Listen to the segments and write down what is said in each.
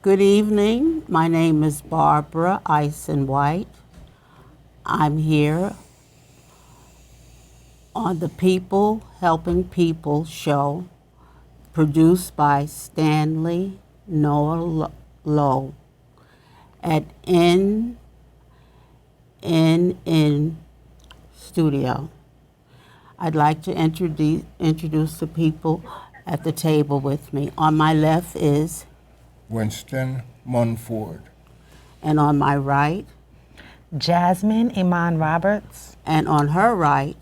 Good evening. My name is Barbara Ison White. I'm here on the People Helping People show, produced by Stanley Noah Lowe at SNLmnn Studio. I'd like to introduce the people at the table with me. On my left is Winston Munford. and on my right, Jasmine Iman Roberts. and on her right,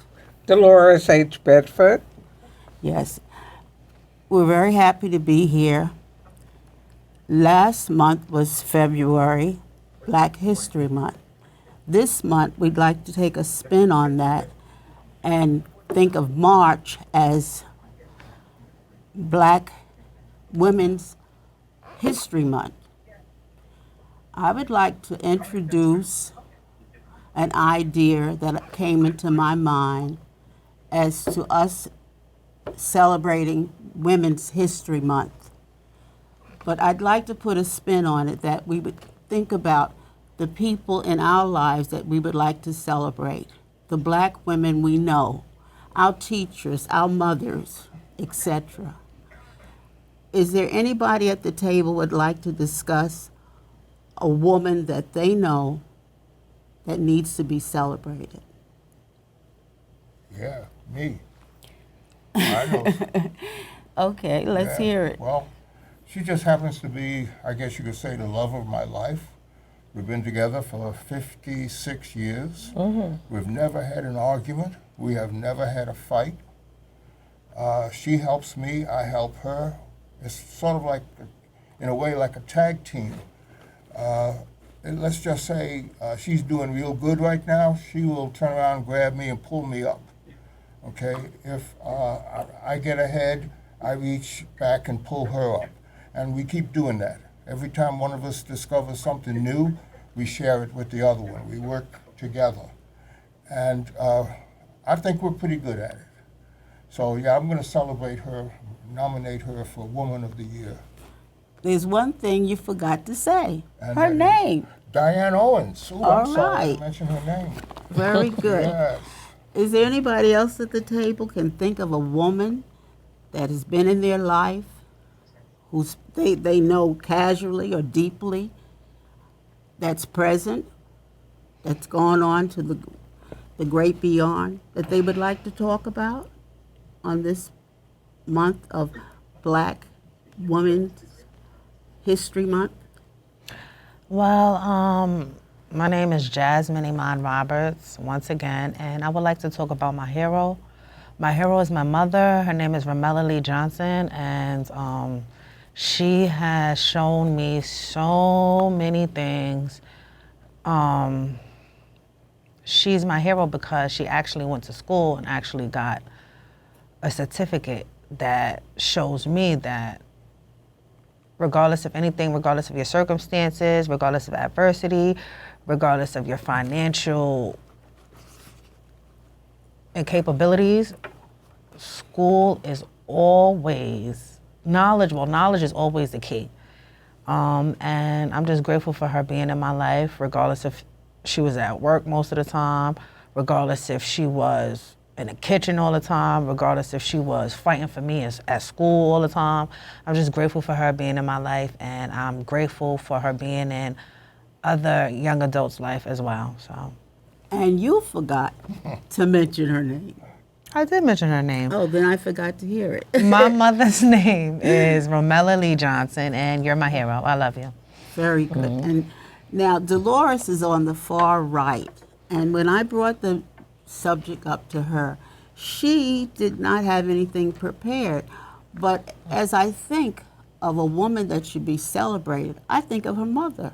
Dolores H. Bedford. yes. We're very happy to be here. Last month was February, Black History Month. This month, we'd like to take a spin on that and think of March as Black Women's History Month. I would like to introduce an idea that came into my mind as to us celebrating Women's History Month. But I'd like to put a spin on it that we would think about the people in our lives that we would like to celebrate, the Black women we know, our teachers, our mothers, etc. Is there anybody at the table would like to discuss a woman that they know that needs to be celebrated? Yeah, me. I know. Okay, let's hear it. Well, she just happens to be, I guess you could say, the love of my life. We've been together for 56 years. We've never had an argument. We have never had a fight. She helps me, I help her. It's sort of like, in a way, like a tag team. And let's just say she's doing real good right now. She will turn around, grab me, and pull me up. Okay? If I get ahead, I reach back and pull her up. And we keep doing that. Every time one of us discovers something new, we share it with the other one. We work together. And I think we're pretty good at it. So, yeah, I'm going to celebrate her, nominate her for Woman of the Year. There's one thing you forgot to say. And Her that is name. Diane Owens. Ooh, All I'm sorry right. to mention her name. Very good. Yes. Is there anybody else at the table can think of a woman that has been in their life, who's they know casually or deeply, that's present, that's gone on to the great beyond, that they would like to talk about on this month of Black Women's History Month? Well, my name is Jasmine Iman Roberts, once again, and I would like to talk about my hero. My hero is my mother. Her name is Ramella Lee Johnson, and she has shown me so many things. She's my hero because she actually went to school and actually got a certificate that shows me that regardless of anything, regardless of your circumstances, regardless of adversity, regardless of your financial incapabilities, school is always knowledgeable. Knowledge is always the key. And I'm just grateful for her being in my life, regardless if she was at work most of the time, regardless if she was in the kitchen all the time, regardless if she was fighting for me at school all the time. I'm just grateful for her being in my life, and I'm grateful for her being in other young adults' life as well. So And you forgot to mention her name. I did mention her name. Oh, then I forgot to hear it. My mother's name is Ramella Lee Johnson, and you're my hero. I love you. Very good. And now Dolores is on the far right. And when I brought the subject up to her, she did not have anything prepared. But as I think of a woman that should be celebrated, I think of her mother.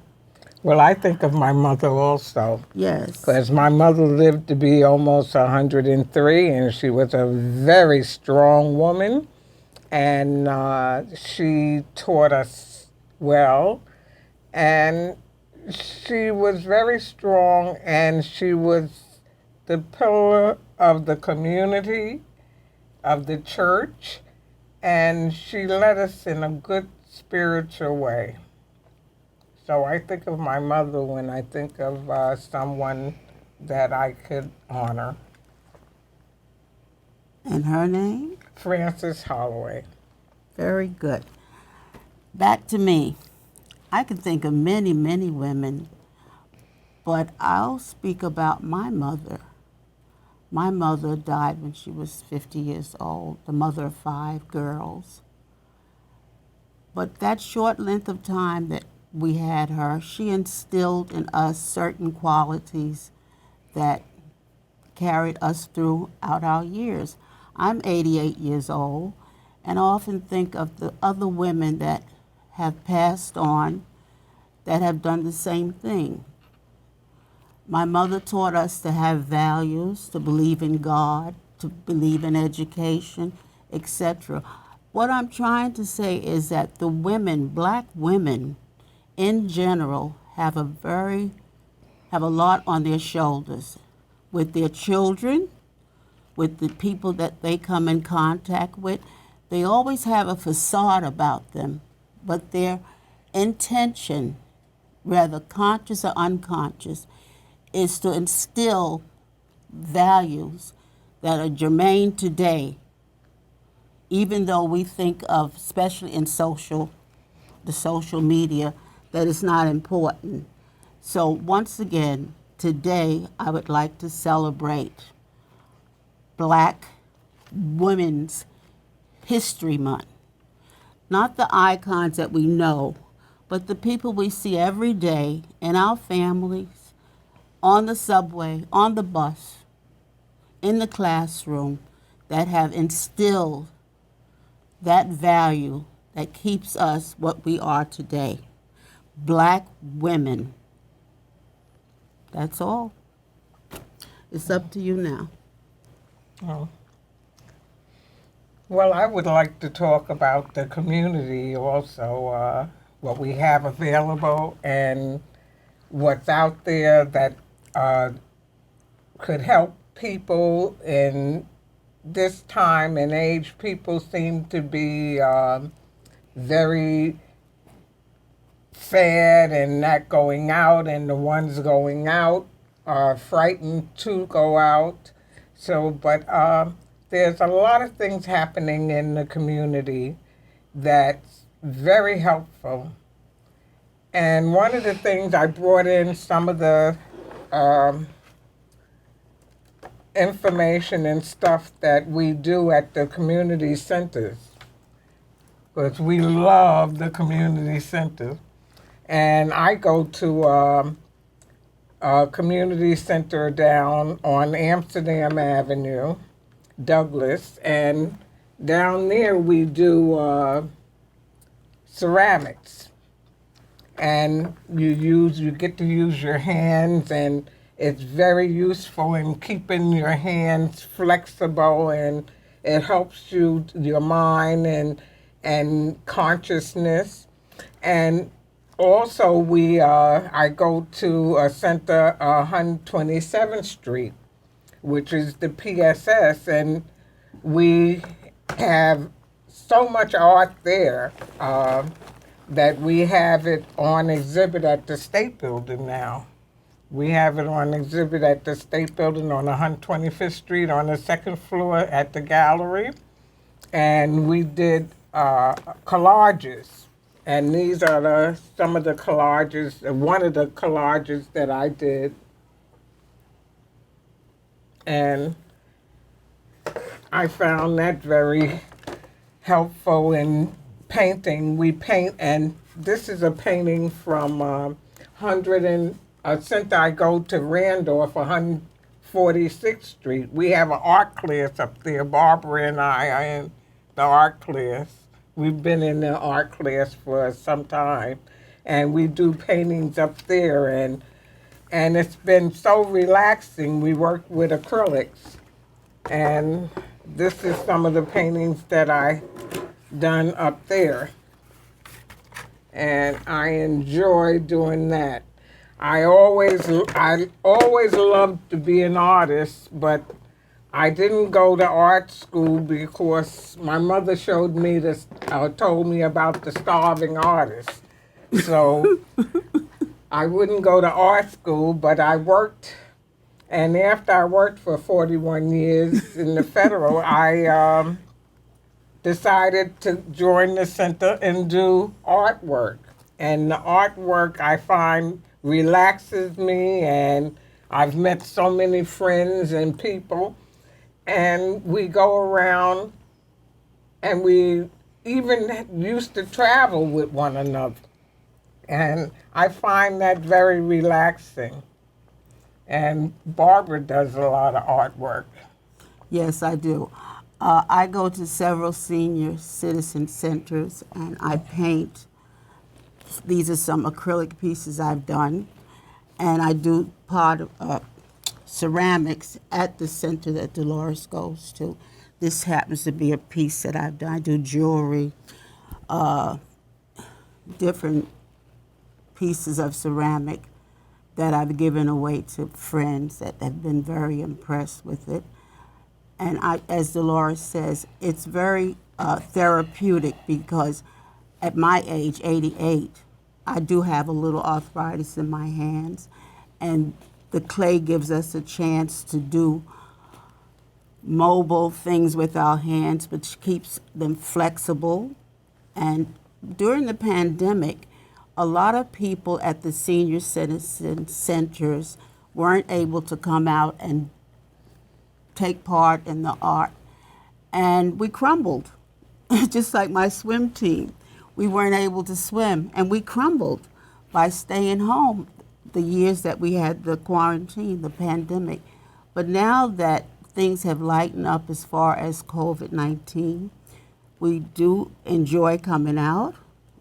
Well, I think of my mother also, Yes. because my mother lived to be almost 103, and she was a very strong woman, and she taught us well, and she was very strong, and she was the pillar of the community, of the church, and she led us in a good spiritual way. So I think of my mother when I think of someone that I could honor. And her name? Frances Holloway. Very good. Back to me. I can think of many, many women, but I'll speak about my mother. My mother died when she was 50 years old, the mother of 5 girls. But that short length of time that we had her, she instilled in us certain qualities that carried us throughout our years. I'm 88 years old, and I often think of the other women that have passed on that have done the same thing. My mother taught us to have values, to believe in God, to believe in education, etc. What I'm trying to say is that the women, black women in general, have a lot on their shoulders with their children, with the people that they come in contact with. They always have a facade about them, but their intention, whether conscious or unconscious, is to instill values that are germane today, even though we think of, especially in the social media, that it's not important. So once again, today I would like to celebrate Black Women's History Month. Not the icons that we know, but the people we see every day in our families, on the subway, on the bus, in the classroom, that have instilled that value that keeps us what we are today. Black women. That's all. It's up to you now. Oh. Well, I would like to talk about the community also, what we have available and what's out there that could help people in this time and age. People seem to be very sad and not going out, and the ones going out are frightened to go out. So, but there's a lot of things happening in the community that's very helpful. And one of the things I brought in some of the information and stuff that we do at the community centers, because we love the community centers. And I go to a community center down on Amsterdam Avenue, Douglas, and down there we do ceramics. And you get to use your hands, and it's very useful in keeping your hands flexible, and it helps your mind and consciousness. And also I go to a center 127th Street, which is the PSS, and we have so much art there that we have it on exhibit at the State Building now. We have it on exhibit at the State Building on 125th Street on the second floor at the gallery. And we did collages. And these are some of the collages, one of the collages that I did. And I found that very helpful in painting. We paint, and this is a painting from a center I go to Randolph, 146th Street. We have an art class up there. Barbara and I are in the art class. We've been in the art class for some time, and we do paintings up there, and it's been so relaxing. We work with acrylics, and this is some of the paintings that I done up there, and I enjoy doing that. I always loved to be an artist, but I didn't go to art school because my mother told me about the starving artist. So I wouldn't go to art school, but I worked. And after I worked for 41 years in the federal, I decided to join the center and do artwork. And the artwork I find relaxes me, and I've met so many friends and people. And we go around, and we even used to travel with one another. And I find that very relaxing. And Barbara does a lot of artwork. Yes, I do. I go to several senior citizen centers and I paint. These are some acrylic pieces I've done. And I do part of ceramics at the center that Dolores goes to. This happens to be a piece that I've done. I do jewelry, different pieces of ceramic that I've given away to friends that have been very impressed with it. And as Dolores says, it's very therapeutic because at my age, 88, I do have a little arthritis in my hands, and the clay gives us a chance to do mobile things with our hands, which keeps them flexible. And during the pandemic, a lot of people at the senior citizen centers weren't able to come out and take part in the art, and we crumbled, just like my swim team. We weren't able to swim, and we crumbled by staying home the years that we had the quarantine, the pandemic. But now that things have lightened up as far as COVID-19, we do enjoy coming out.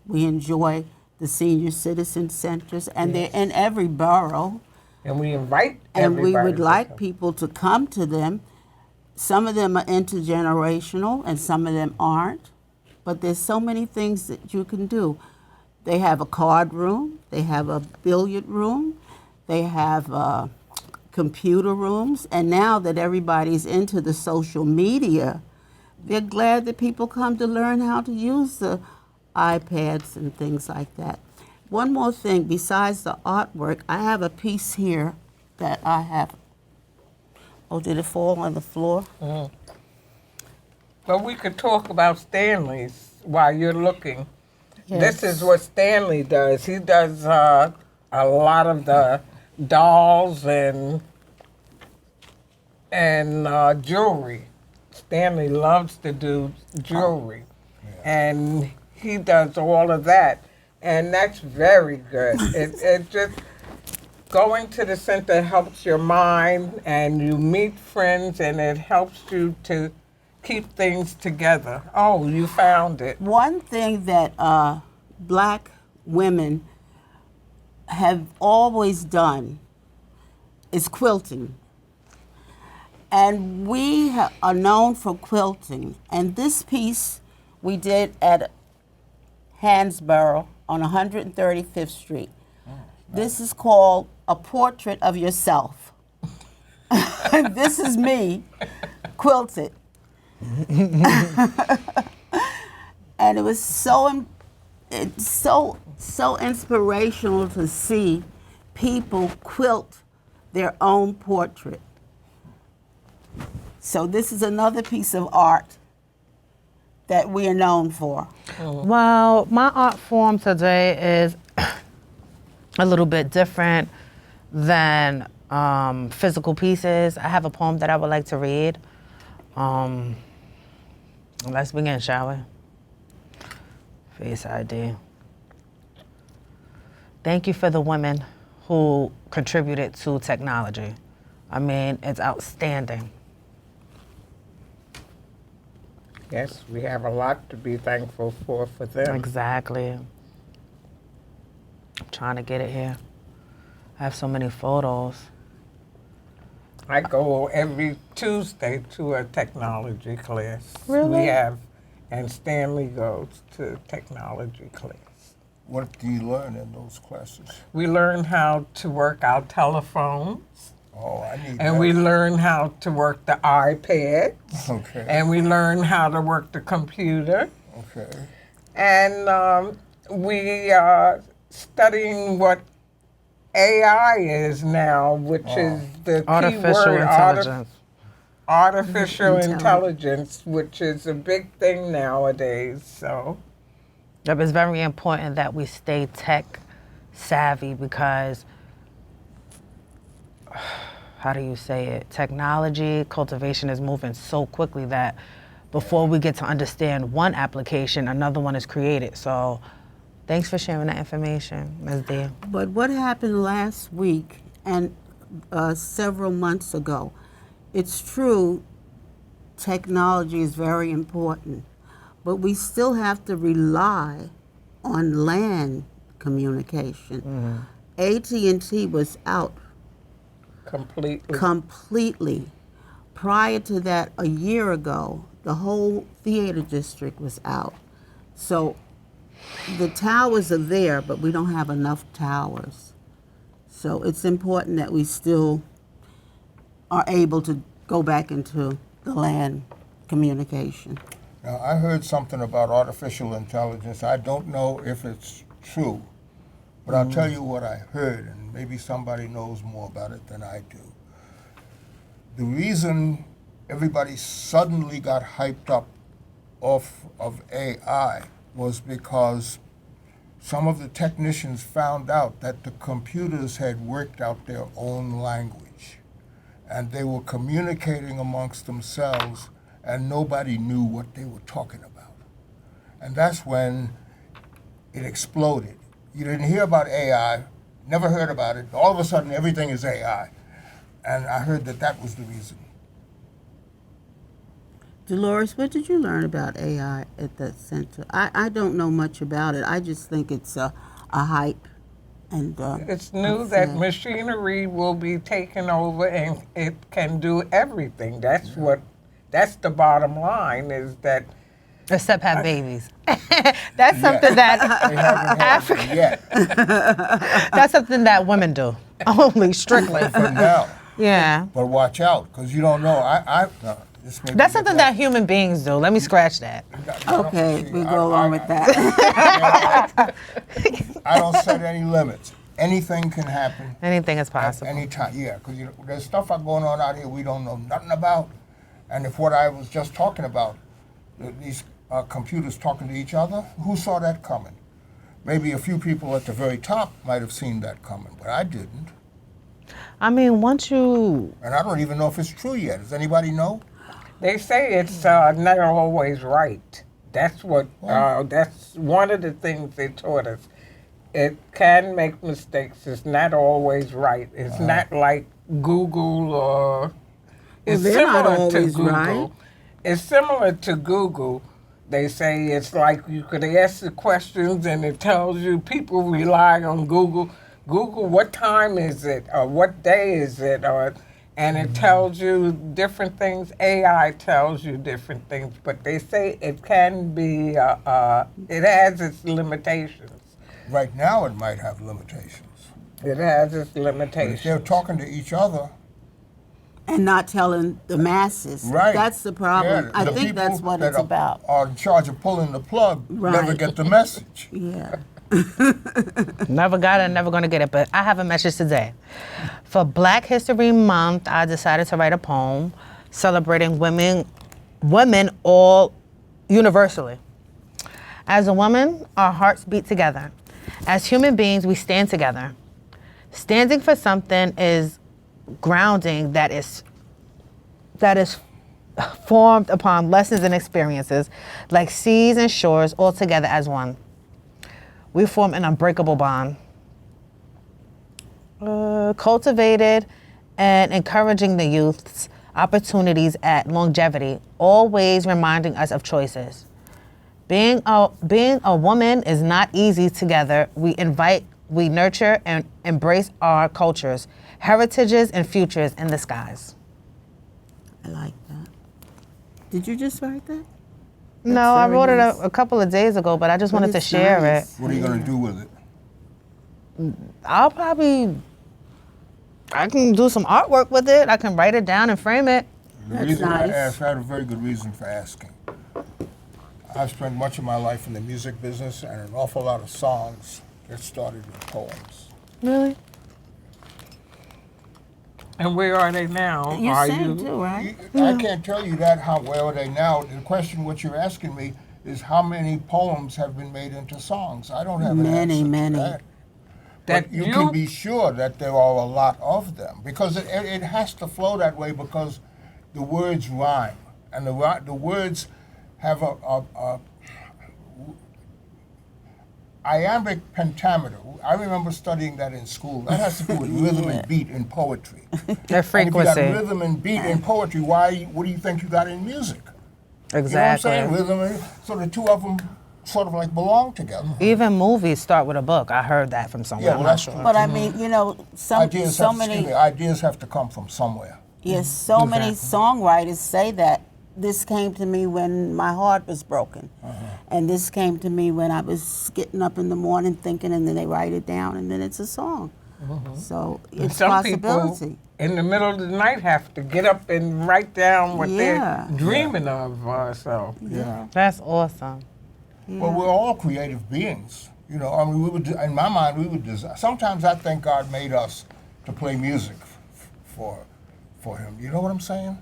We enjoy the senior citizen centers, and they're in every borough. And we invite And we everybody would to like come. people to come to them. Some of them are intergenerational and some of them aren't. But there's so many things that you can do. They have a card room, they have a billiard room, they have computer rooms, and now that everybody's into the social media, they're glad that people come to learn how to use the iPads and things like that. One more thing, besides the artwork, I have a piece here that I have. Oh, did it fall on the floor? But we could talk about Stanley's while you're looking. Yes. This is what Stanley does. He does a lot of the dolls and jewelry. Stanley loves to do jewelry, and he does all of that, and that's very good. It just going to the center helps your mind, and you meet friends, and it helps you to keep things together. Oh, you found it. One thing that black women have always done is quilting. And we are known for quilting. And this piece we did at Hansborough on 135th Street. This is called A Portrait of Yourself. This is me quilted. And it was so inspirational to see people quilt their own portrait. So this is another piece of art that we are known for. Well, my art form today is a little bit different than physical pieces. I have a poem that I would like to read. Let's begin, shall we? Face ID. Thank you for the women who contributed to technology. I mean, it's outstanding. Yes, we have a lot to be thankful for them. Exactly. I'm trying to get it here. I have so many photos. I go every Tuesday to a technology class. Really? We have, and Stanley goes to technology class. What do you learn in those classes? We learn how to work our telephones, Oh, I need and that. we learn how to work the iPad, Okay. and we learn how to work the computer, Okay. and we are studying what AI is now, which is the key Artificial word, intelligence. artificial Intelligence. intelligence, which is a big thing nowadays. So, Yep, it's very important that we stay tech savvy because, how do you say it? Technology, cultivation is moving so quickly that before we get to understand one application, another one is created. So thanks for sharing that information, Ms. D. But what happened last week and several months ago, it's true, technology is very important, but we still have to rely on land communication. AT&T was out completely. Prior to that, a year ago, the whole theater district was out. So the towers are there, but we don't have enough towers. So it's important that we still are able to go back into the land communication. Now, I heard something about artificial intelligence. I don't know if it's true, but I'll tell you what I heard, and maybe somebody knows more about it than I do. The reason everybody suddenly got hyped up off of AI was because some of the technicians found out that the computers had worked out their own language, and they were communicating amongst themselves, and nobody knew what they were talking about. And that's when it exploded. You didn't hear about AI, never heard about it. All of a sudden, everything is AI. And I heard that that was the reason. Dolores, what did you learn about AI at the center? I don't know much about it. I just think it's a hype. And it's new that machinery will be taken over and it can do everything. That's the bottom line, is that Except have babies. That's something that They haven't had it yet. that's something that women do. Only strictly. For now. Yeah. But watch out, because you don't know. This may That's be something like- that human beings do. Let me scratch that. okay, See, we go along with that. I don't set any limits. Anything can happen Anything is at possible. any time. Yeah, because there's stuff going on out here we don't know nothing about. And if what I was just talking about, these computers talking to each other, who saw that coming? Maybe a few people at the very top might have seen that coming, but I didn't. I mean, once you And I don't even know if it's true yet. Does anybody know? they say it's not always right. That's what. That's one of the things they taught us. It can make mistakes. It's not always right. It's not like Google or. It's they're not similar to always Google. right. It's similar to Google. They say it's like you could ask the questions and it tells you. People rely on Google. Google, what time is it, or what day is it, and it tells you different things. AI tells you different things, but they say it can be. It has its limitations. Right now it might have limitations. It has its But if limitations. they're talking to each other, And not telling the masses. right. That's the problem. Yeah, I the think that's people what that it's about. are in charge of pulling the plug never Right. get the message. Yeah. never got it, never gonna get it, but I have a message today. For Black History Month, I decided to write a poem celebrating women all universally. As a woman, our hearts beat together. As human beings, we stand together. Standing for something is grounding that is formed upon lessons and experiences, like seas and shores all together as one. We form an unbreakable bond. Cultivated and encouraging the youth's opportunities at longevity, always reminding us of choices. Being a woman is not easy together. We nurture and embrace our cultures, heritages, and futures in the skies. I like that. Did you just write that? No, I very wrote nice. it a couple of days ago, but I just But wanted to it's share nice. it. What are you going to do with it? I can do some artwork with it. I can write it down and frame it. The That's reason nice. I asked, I had a very good reason for asking. I've spent much of my life in the music business, and an awful lot of songs get started with poems. Really? And where are they now? You are sing too, right? I can't tell you that, how well are they now. The question what you're asking me is how many poems have been made into songs. I don't have an Many, answer many. to that. That But you can be sure that there are a lot of them, because it has to flow that way, because the words rhyme, and the words have a iambic pentameter. I remember studying that in school. That has to do with rhythm and beat in poetry. Their And if you frequency. got rhythm and beat in poetry, what do you think you got in music? Exactly. You know what I'm saying? Rhythm and, so the two of them sort of like belong together. Even movies start with a book. I heard that from somewhere. Yeah, I'm well, not that's sure. true. But I mean, you know, Ideas so have, many. excuse me, ideas have to come from somewhere. Yes, so many songwriters say that this came to me when my heart was broken. And this came to me when I was getting up in the morning thinking, and then they write it down, and then it's a song. So it's Some possibility. people in the middle of the night have to get up and write down what Yeah. they're dreaming of. So Yeah. That's awesome. Well, we're all creative beings. You know, I mean, we would, in my mind, we would design. Sometimes I think God made us to play music for Him. You know what I'm saying?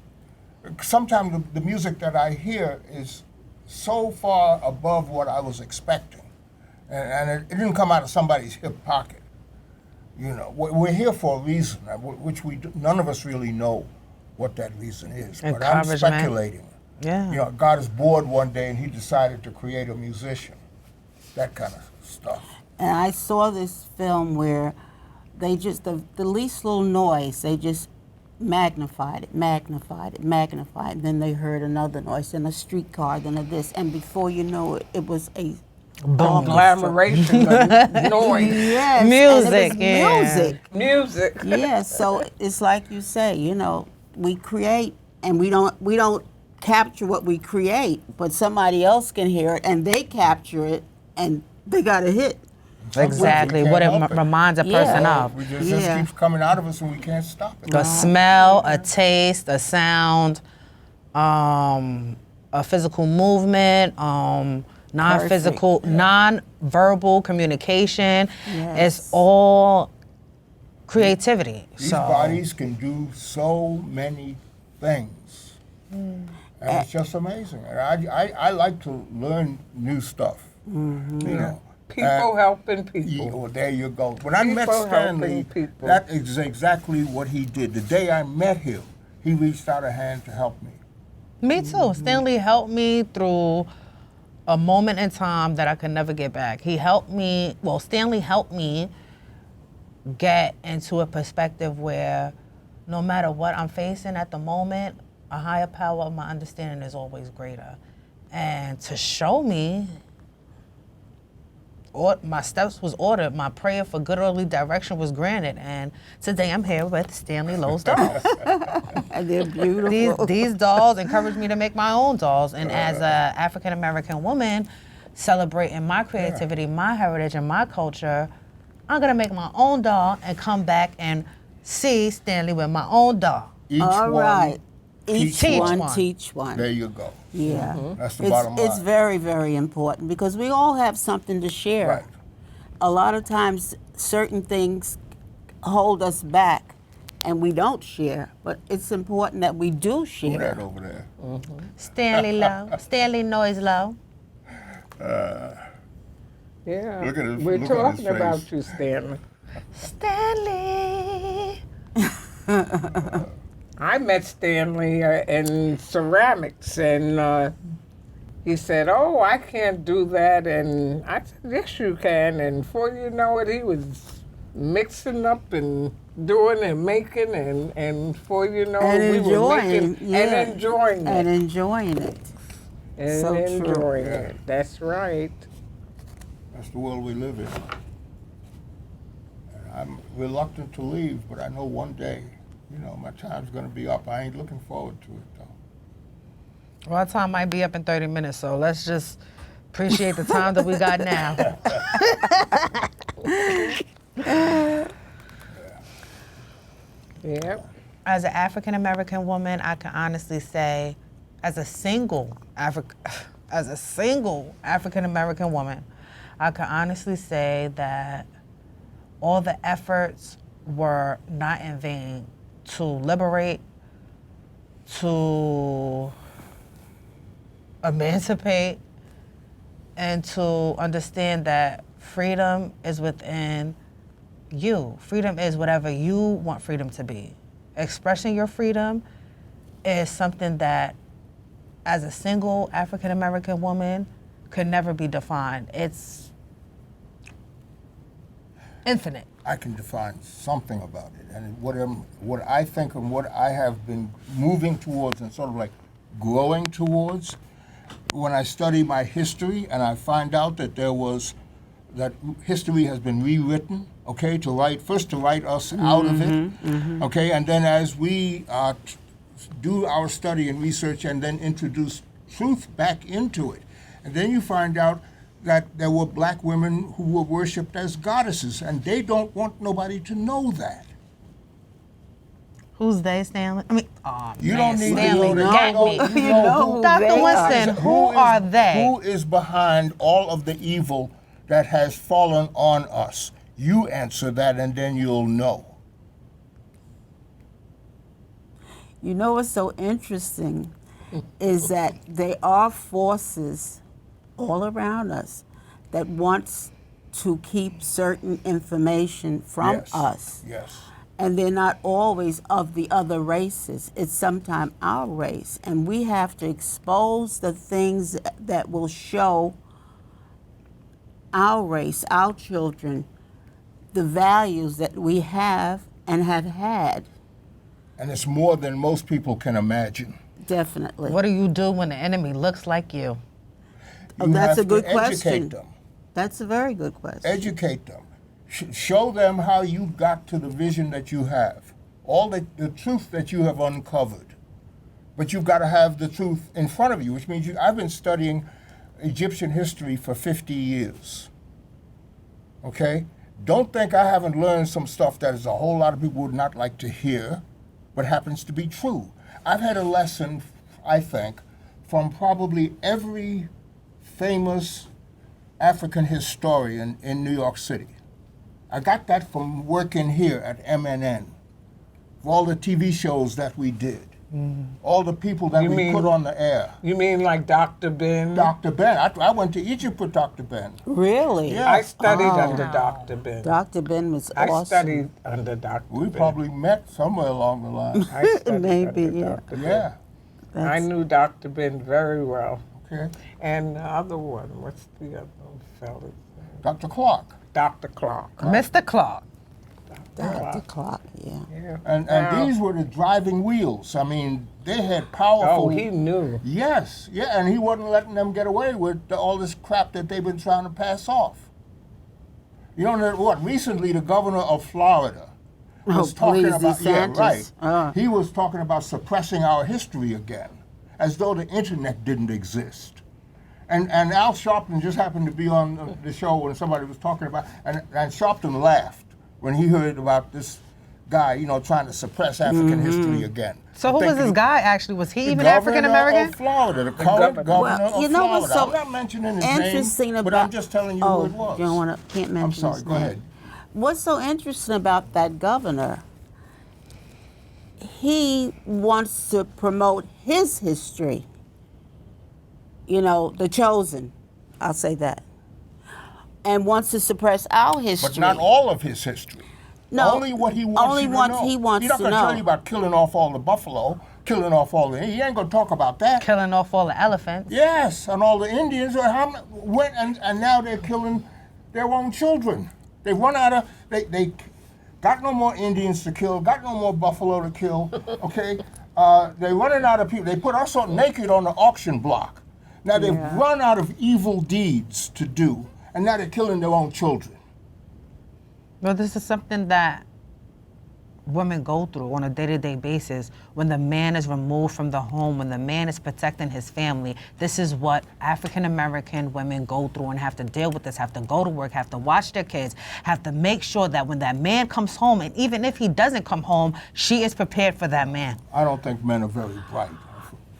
Sometimes the music that I hear is so far above what I was expecting, and it didn't come out of somebody's hip pocket. You know, we're here for a reason, which none of us really know what that reason is. But I'm Encouragement. speculating. Yeah. You know, God is bored one day and He decided to create a musician. That kind of stuff. And I saw this film where they just, the least little noise, they just magnified it. And then they heard another noise, then a streetcar, then a this. And before you know it, it was a conglomeration of noise, yes, Music, and it was music. music. Yeah, so it's like you say, you know, we create and we don't capture what we create, but somebody else can hear it and they capture it and they got a hit. Exactly. We What can't it help it. reminds a Yeah. person of. We just Yeah. keeps coming out of us and we can't stop it. A smell, a taste, a sound, a physical movement, non-physical, non-verbal communication. Yes. It's all creativity. These So bodies can do so many things. And it's just amazing. And I like to learn new stuff. You know. People helping Yeah, people. well, there you go. When I met People Stanley, helping people. that is exactly what he did. The day I met him, he reached out a hand to help me. me too. Stanley helped me through a moment in time that I could never get back. Stanley helped me get into a perspective where no matter what I'm facing at the moment, a higher power of my understanding is always greater. And to show me, my steps was ordered, my prayer for good early direction was granted, and today I'm here with Stanley Lowe's dolls. And they're beautiful. These dolls encouraged me to make my own dolls, and as a African American woman, celebrating my creativity, my heritage, and my culture, I'm gonna make my own doll and come back and see Stanley with my own doll. Each All one, right. Each teach one, one. teach one. there you go. Yeah. That's the bottom line. It's very, very important because we all have something to share. Right. A lot of times certain things hold us back and we don't share, but it's important that we do Who share. that over there? Stanley Lowe, Stanley Noise Lowe. Yeah, Look at his- we're look on talking his about face. you, Stanley. Stanley. I met Stanley in ceramics, and he said, "Oh, I can't do that," and I said, "Yes, you can." And before you know it, he was mixing up and doing and making, and before you know And it, we were enjoying, making yeah. and enjoying it. And enjoying it. And so true. enjoying Yeah. it. That's right. That's the world we live in. And I'm reluctant to leave, but I know one day, you know, my time's going to be up. I ain't looking forward to it, though. Well, our time might be up in 30 minutes, so let's just appreciate the time that we got now. Yeah. As an African American woman, I can honestly say, as a single African American woman, I can honestly say that all the efforts were not in vain to liberate, to emancipate, and to understand that freedom is within you. Freedom is whatever you want freedom to be. Expressing your freedom is something that, as a single African American woman, could never be defined. It's infinite. I can define something about it, and what I think and what I have been moving towards and sort of like growing towards. When I study my history and I find out that that history has been rewritten, okay, to write us out of it, okay, and then as we do our study and research and then introduce truth back into it, and then you find out that there were black women who were worshipped as goddesses, and they don't want nobody to know that. Who's they, Stanley? I mean, You man, don't need Stanley, to know got me. You know who Dr. they are. Winston, who are they? Who is behind all of the evil that has fallen on us? You answer that, and then you'll know. You know what's so interesting is that there are forces all around us that wants to keep certain information from Yes. us. Yes. And they're not always of the other races. It's sometimes our race. And we have to expose the things that will show our race, our children, the values that we have and have had. And it's more than most people can imagine. Definitely. What do you do when the enemy looks like you? Oh, You that's have a good to educate question. them. That's a very good question. Educate them. Show them how you got to the vision that you have, all the truth that you have uncovered. But you've got to have the truth in front of you, which means I've been studying Egyptian history for 50 years. Okay? Don't think I haven't learned some stuff that is a whole lot of people would not like to hear, but happens to be true. I've had a lesson, I think, from probably every famous African historian in New York City. I got that from working here at MNN, all the TV shows that we did, all the people that we put on the air. You mean like Dr. Ben? Dr. Ben, I went to Egypt with Dr. Ben. Really? Yeah. I studied under Dr. Ben. Dr. Ben was I awesome. studied under Dr. We Ben. probably met somewhere along the line. I studied Maybe, under yeah. Dr. Ben. Yeah, I knew Dr. Ben very well. okay. And the other one, what's the other fella's name? Dr. Clark. Dr. Clark. Mr. Clark. Dr. Clark, yeah. Yeah. And Wow. these were the driving wheels. I mean, they had powerful... Oh, he knew. Yes, yeah, and he wasn't letting them get away with all this crap that they've been trying to pass off. You know what? Recently, the governor of Florida was talking please, about... Yeah, DeSantis. right. He was talking about suppressing our history again, as though the internet didn't exist. And Al Sharpton just happened to be on the show when somebody was talking about... And Sharpton laughed when he heard about this guy, trying to suppress African history again. So who was this guy actually? Was he The even African governor American? of Florida, the current governor Well, of you know Florida. what's so I'm not mentioning his interesting name, about... but I'm just telling you who it was. You don't can't mention I'm sorry, his go name. ahead. What's so interesting about that governor, he wants to promote his history. The chosen, I'll say that. And wants to suppress our history. But not all of his history. No, Only what he wants only you to what know. he wants He's not to going to tell know. you about killing off all the buffalo, killing off all the... He ain't going to talk about that. Killing off all the elephants. Yes, and all the Indians and now they're killing their own children. They run out of they got no more Indians to kill, got no more buffalo to kill. Okay, they're running out of people. They put us all naked on the auction block. Now they've run out of evil deeds to do, and now they're killing their own children. Well, this is something that women go through on a day-to-day basis. When the man is removed from the home, when the man is protecting his family, this is what African American women go through and have to deal with this, have to go to work, have to watch their kids, have to make sure that when that man comes home, and even if he doesn't come home, she is prepared for that man. I don't think men are very bright.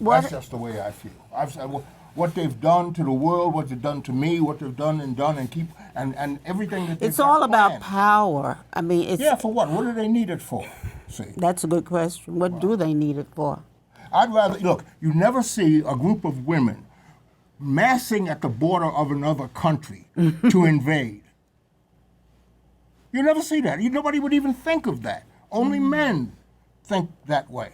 What- That's just the way I feel. I've said what they've done to the world, what they've done to me, what they've done and keep and everything that they've It's got all about planned. power. I mean, it's Yeah, for what? What do they need it for? See, That's a good question. What do they need it for? I'd rather look. You never see a group of women massing at the border of another country to invade. You never see that. Nobody would even think of that. Only men think that way.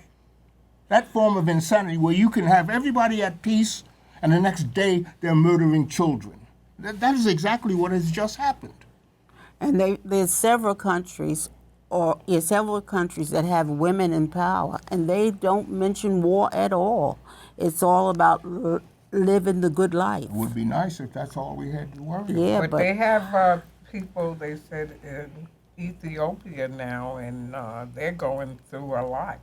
That form of insanity where you can have everybody at peace and the next day they're murdering children. That is exactly what has just happened. And there's several countries, several countries that have women in power, and they don't mention war at all. It's all about living the good life. It would be nice if that's all we had to worry about. Yeah, But they have people, they said, in Ethiopia now, and they're going through a lot.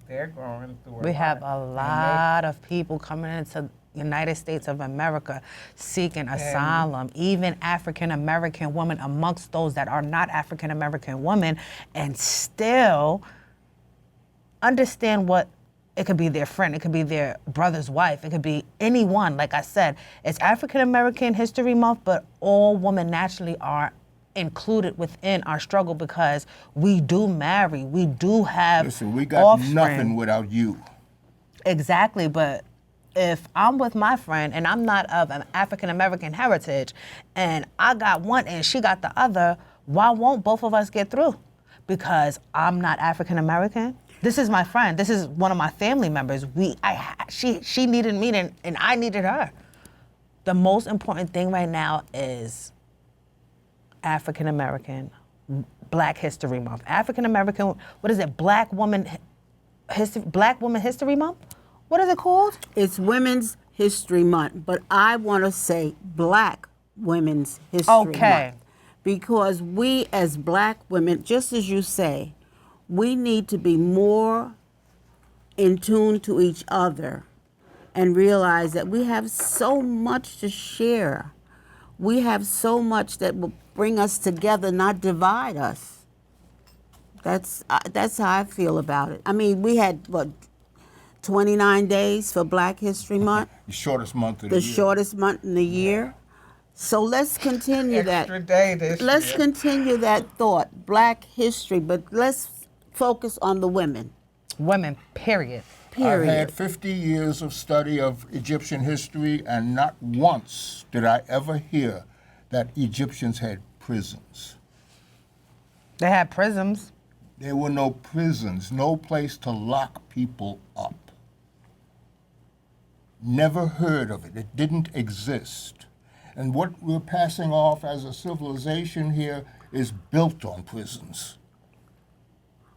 They're going through a lot. We have a And lot of people coming into United States of America seeking asylum, even African American women amongst those that are not African American women, and still understand what it could be their friend, it could be their brother's wife, it could be anyone. Like I said, it's African American History Month, but all women naturally are included within our struggle because we do marry, we do have Listen, we got offspring. nothing without you. Exactly, but if I'm with my friend and I'm not of an African American heritage and I got one and she got the other, why won't both of us get through? Because I'm not African American. This is my friend. This is one of my family members. She needed me and I needed her. The most important thing right now is African American Black History Month. African American, what is it? Black Woman History Month? What is it called? It's Women's History Month, but I want to say Black Women's History Okay. Month. Because we as Black women, just as you say, we need to be more in tune to each other and realize that we have so much to share. We have so much that will bring us together, not divide us. That's how I feel about it. I mean, we had, 29 days for Black History Month, The shortest month of the the year. shortest month in the year. So let's continue extra that. day this Let's year. continue that thought, Black history, but let's focus on the women, Women, period. I've period. had 50 years of study of Egyptian history, and not once did I ever hear that Egyptians had prisons. They had prisms. There were no prisons, no place to lock people up. Never heard of it. It didn't exist. And what we're passing off as a civilization here is built on prisons.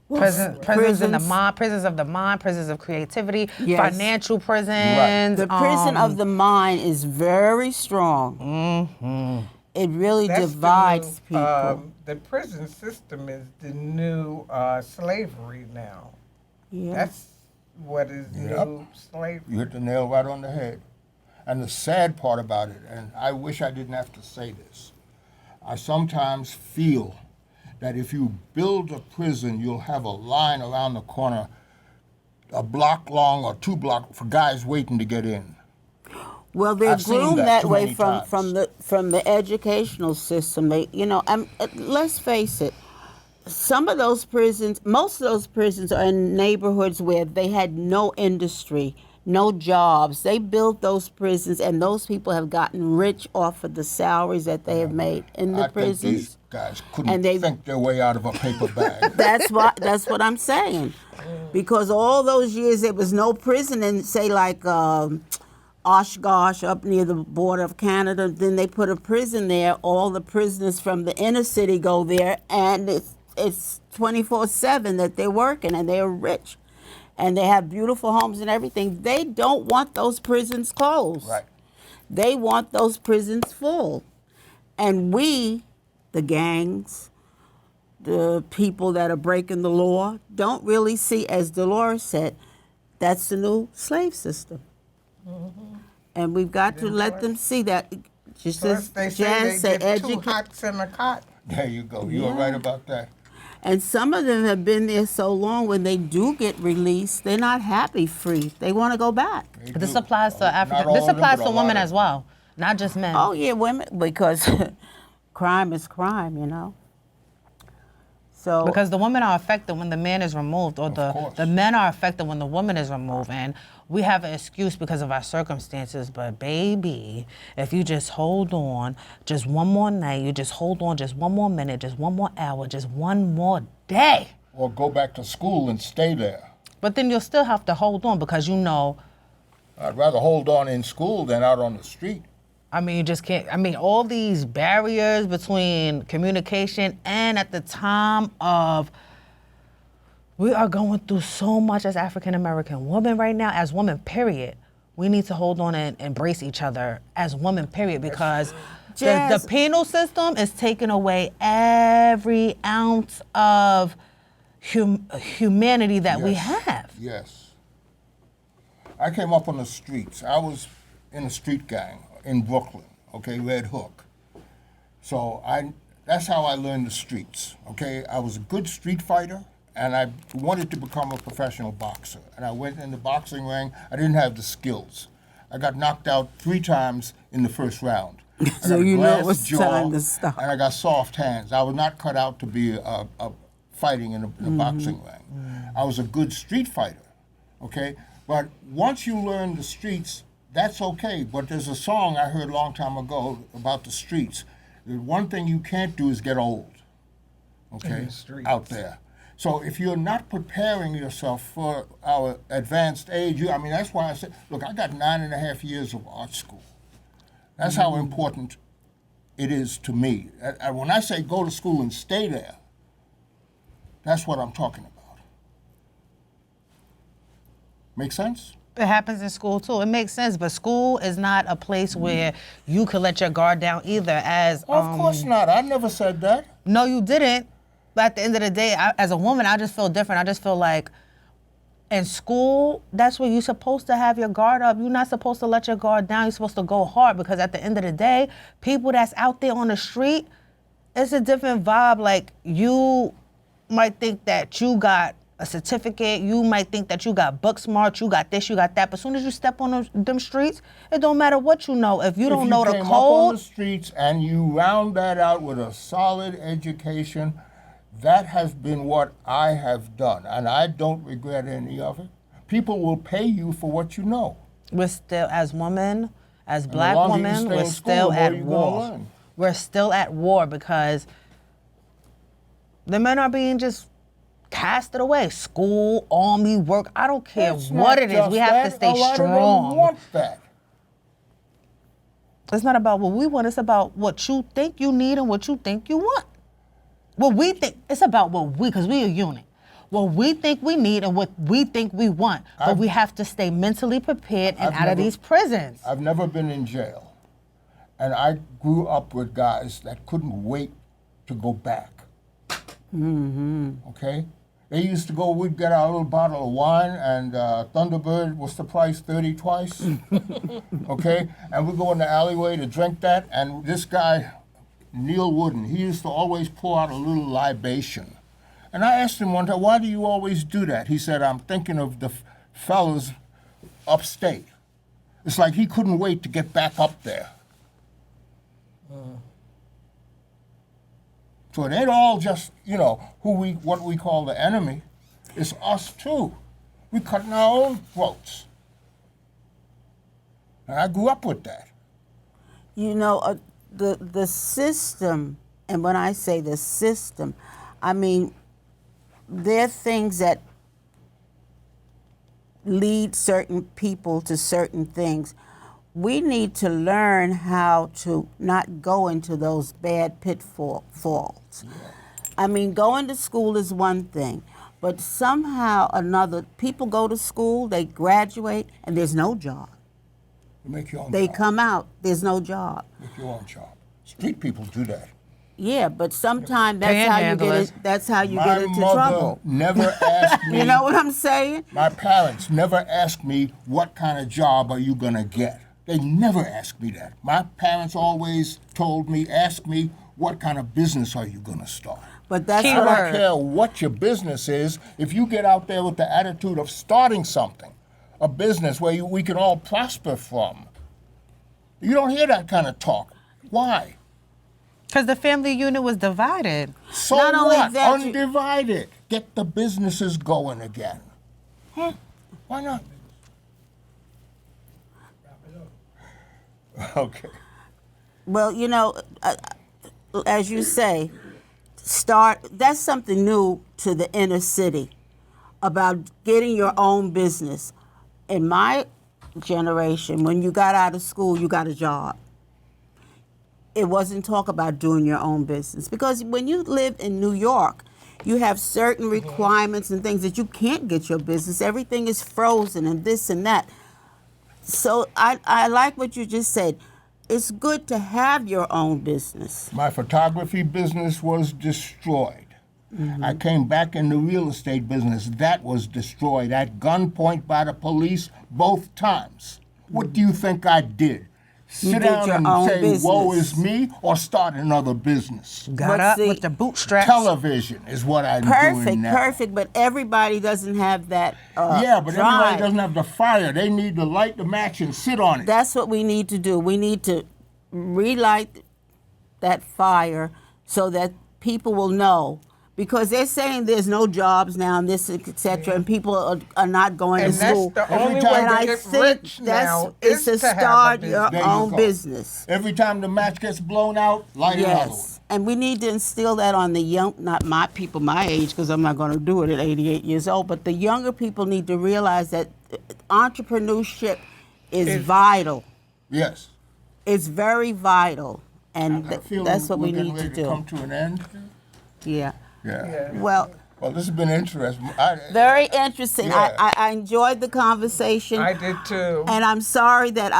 Prisons of the prisons- mind, prisons of the mind, prisons of creativity, Yes. financial prisons. The prison of the mind is very strong. It really That's divides the new, people. the prison system is the new slavery now. Yeah. That's what is Yep. new slavery. You hit the nail right on the head. And the sad part about it, and I wish I didn't have to say this, I sometimes feel that if you build a prison, you'll have a line around the corner, a block long or 2 blocks for guys waiting to get in. Well, they're I've seen groomed that that too way many from times. the educational system. Let's face it. Some of those prisons, most of those prisons are in neighborhoods where they had no industry, no jobs. They built those prisons, and those people have gotten rich off of the salaries that they have made in the I think these prisons. guys couldn't And they- think their way out of a paper bag. That's what I'm saying. Because all those years there was no prison in, say, like Oshkosh up near the border of Canada. Then they put a prison there. All the prisoners from the inner city go there, and it's 24/7 that they're working, and they're rich, and they have beautiful homes and everything. They don't want those prisons closed. Right. They want those prisons full, and we, the gangs, the people that are breaking the law, don't really see, as Dolores said, that's the new slave system. And we've got to let them see that. Just Plus, as they say Jan they said, get 2 educate. hots in a cot. There you go. You are Yeah. right about that. And some of them have been there so long, when they do get released, they're not happy free. They want to go back. They This do. applies to Not African. all This of them, applies but to a lot women of as them. well, not just men. Oh, yeah, women, because crime is crime, So Because the women are affected when the man is removed, or course. the men are affected when the woman is removed. And we have an excuse because of our circumstances. But baby, if you just hold on just one more night, you just hold on just one more minute, just one more hour, just one more day. Or go back to school and stay there. But then you'll still have to hold on because you know, I'd rather hold on in school than out on the street. I mean, you just can't. I mean, all these barriers between communication, and at the time of, we are going through so much as African American women right now, as women, period. We need to hold on and embrace each other as women, period, because the penal system is taking away every ounce of humanity that we have. Yes. I came up on the streets. I was in a street gang in Brooklyn, okay, Red Hook. So that's how I learned the streets, okay? I was a good street fighter, and I wanted to become a professional boxer. And I went in the boxing ring. I didn't have the skills. I got knocked out 3 times in the first round. So you know it was time to stop. And I got soft hands. I was not cut out to be fighting in a boxing ring. I was a good street fighter, okay? But once you learn the streets, that's okay. But there's a song I heard a long time ago about the streets. The one thing you can't do is get old, okay, out there. So if you're not preparing yourself for our advanced age, I mean, that's why I said, look, I got 9.5 years of art school. That's how important it is to me. When I say go to school and stay there, that's what I'm talking about. Make sense? It happens in school too. It makes sense, but school is not a place where you could let your guard down either. As Of course not. I never said that. No, you didn't. But at the end of the day, as a woman, I just feel different. I just feel like in school, that's where you're supposed to have your guard up. You're not supposed to let your guard down. You're supposed to go hard, because at the end of the day, people that's out there on the street, it's a different vibe. Like, you might think that you got a certificate, you might think that you got book smart, you got this, you got that, but as soon as you step on them streets, it don't matter what you know. If you don't know the came up code, on the streets and you round that out with a solid education, that has been what I have done, and I don't regret any of it. People will pay you for what you know. we're still, as women, as And black the longer you women, stay we're in school, still the more at you're gonna war. learn. We're still at war because the men are being just casted away. School, army, work, I don't care It's what not it is. just We have to that. stay A lot of them strong. want that. It's not about what we want. It's about what you think you need and what you think you want. What we think, it's about what we, because we a unit. What we think we need and what we think we want. But we have to stay mentally prepared and out of these prisons. I've never been in jail. And I grew up with guys that couldn't wait to go back. Okay? They used to go, we'd get our little bottle of wine, and Thunderbird, what's the price, 30 twice? Okay? And we'd go in the alleyway to drink that, and this guy, Neil Wooden, he used to always pour out a little libation. And I asked him one time, why do you always do that? He said, I'm thinking of the fellas upstate. It's like he couldn't wait to get back up there. So it ain't all just, what we call the enemy. It's us too. We cutting our own throats. And I grew up with that. The system, and when I say the system, I mean, there are things that lead certain people to certain things. We need to learn how to not go into those bad pitfalls. I mean, going to school is one thing, but somehow or another, people go to school, they graduate, and there's no job. You make your own They job. come out, there's no job. Make your own job. Street people do that. Yeah, but sometimes that's how you My get into mother trouble. never asked me. You know what I'm saying? My parents never asked me, what kind of job are you going to get? They never asked me that. My parents always asked me, what kind of business are you going to start? But that's I what don't care what your business is. If you get out there with the attitude of starting something, a business where we can all prosper from, you don't hear that kind of talk. Why? Because the family unit was divided. So Not only what? that, you- Undivided. Get the businesses going again. Huh? Why not? Okay. Well, you know, as you say, that's something new to the inner city about getting your own business. In my generation, when you got out of school, you got a job. It wasn't talk about doing your own business, because when you live in New York, you have certain requirements and things that you can't get your business. Everything is frozen and this and that. So I like what you just said. It's good to have your own business. My photography business was destroyed. I came back in the real estate business. That was destroyed at gunpoint by the police both times. What do you think I did? Sit did down your and own say, woe business. is me, or start another business? Got But up see, with the bootstraps. Television is what I'm doing now. Perfect, but everybody doesn't have that Yeah, but drive. everybody doesn't have the fire. They need to light the match and sit on it. That's what we need to do. We need to relight that fire so that people will know. Because they're saying there's no jobs now, and this, et cetera, and people are not going And to that's school. the Every only time way And to I get think rich now it's is to to have a start business. your There you own go. business. Every time the match gets blown out, light another one. Yes, and we need to instill that on the young, not my people my age, because I'm not going to do it at 88 years old, but the younger people need to realize that entrepreneurship is vital. Yes. It's very vital, and I feel that's what we're we getting need to ready to come do. to an end. Yeah. Yeah. Well, Well, this has been interesting. very interesting. Yeah. I enjoyed the conversation. I did too. And I'm sorry that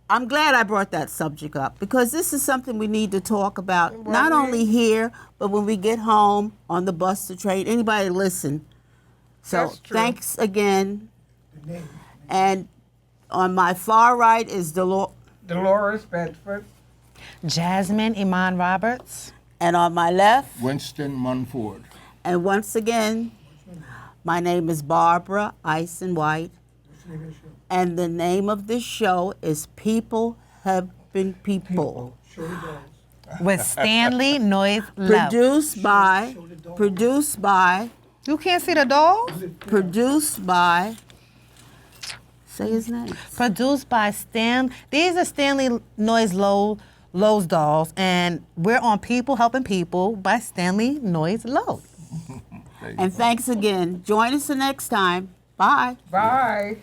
I'm glad I brought that subject up, because this is something we need to talk about, not only here, but when we get home, on the bus, the train, anybody listen. So That's true. thanks again. And on my far right is Dolores Bedford. Jasmine Iman Roberts. and on my left, Winston Munford. and once again, my name is Barbara Ison White. And the name of this show is People Helping People. With Stanley Noise Love. Produced by, You can't see the dolls? say his name. Produced by These are Stanley Noise Lowe's dolls, and we're on People Helping People by Stanley Noise Lowe. And thanks again. Join us the next time. Bye. Bye.